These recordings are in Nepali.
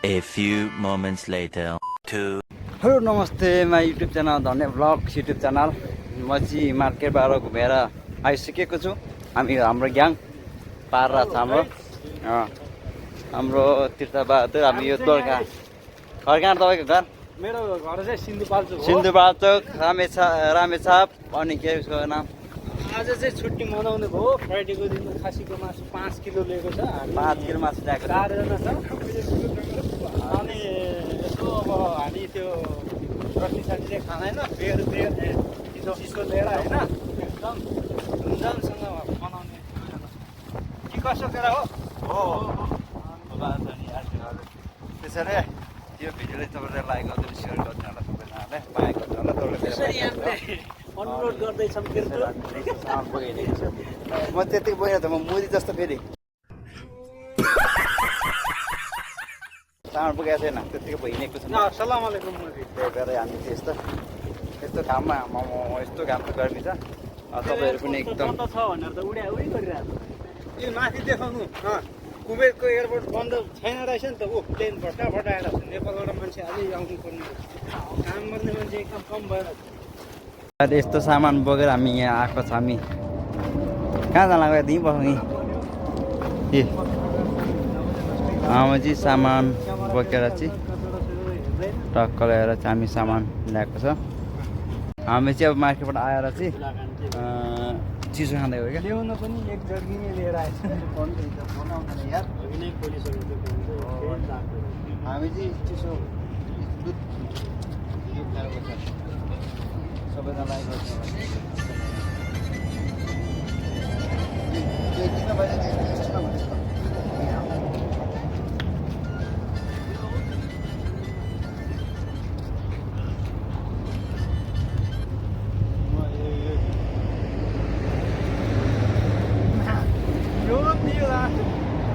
A few moments later. Hello नमस्ते माई युट्युब च्यानल धन्य ब्लग्स युट्युब च्यानल। म चाहिँ मार्केटबाट घुमेर आइसकेको छु। हाम्रो ग्याङ पारा छ हाम्रो तीर्थबहादुर। हामी यो दोर्खा घर कहाँ तपाईँको घर? मेरो घर चाहिँ सिन्धुपाल्चोक हो। सिन्धुपाल्चोक रामेछाप। अनि के उसको नाम? आज चाहिँ छुट्टी मनाउने भयो। फ्राइडेको दिन खासीको मासु 5 किलो लिएको छ। 5 किलो मासु ल्याएको छ। 4 जना छ। अनि यसो अब हामी त्यो रक्सी साथी चाहिँ खाँदैन। बेर चिसो लिएर होइन एकदम धुमधामसँग मनाउने कि कसो केरा हो। त्यसैले यो भिडियोले तपाईँले लाइक गरिदिनु, सेयर गरिदिनु होला। सबैजनाले माया गरिदिनु होला। अनुरोध गर्दैछौँ। म त्यति बोकेर त म मोदी जस्तो फेरि चाँड पुगेको छैन, त्यतिकै भइरहेको छ। सलाम अलैकुम मोदी। त्यही भएर हामी चाहिँ यस्तो घाममा यस्तो घाम त गर्मी छ। तपाईँहरू पनि एकदम छ भनेर त उडी गरिरहेको यो माथि देखाउनु। कुबेरको एयरपोर्ट बन्द छैन रहेछ नि त। प्लेन भट्टाभट आएर नेपालबाट मान्छे अझै आउनु पर्ने काम गर्ने मान्छे एकदम कम भएर यस्तो सामान बोकेर हामी यहाँ आएको छ। हामी कहाँ जान लाग्यो? त्यहीँ बस्नु नि के आमा चाहिँ सामान बोकेर चाहिँ टक्क ल्याएर चाहिँ हामी सामान ल्याएको छ। हामी चाहिँ अब मार्केटबाट आएर चाहिँ चिसो खाँदै हो क्या। ल्याउन पनि एक जर्किनै लिएर आएछ। यार अघि नै खोलिसकेको हामी चाहिँ चिसो दुध खाएको छ। सबैजनालाई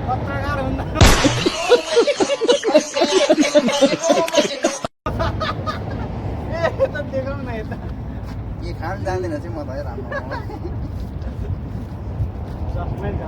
पत्रकार हुँदा यता देखाउँ न। यता के खान जान्दैन चाहिँ म त राम्रो सस्पेन्ड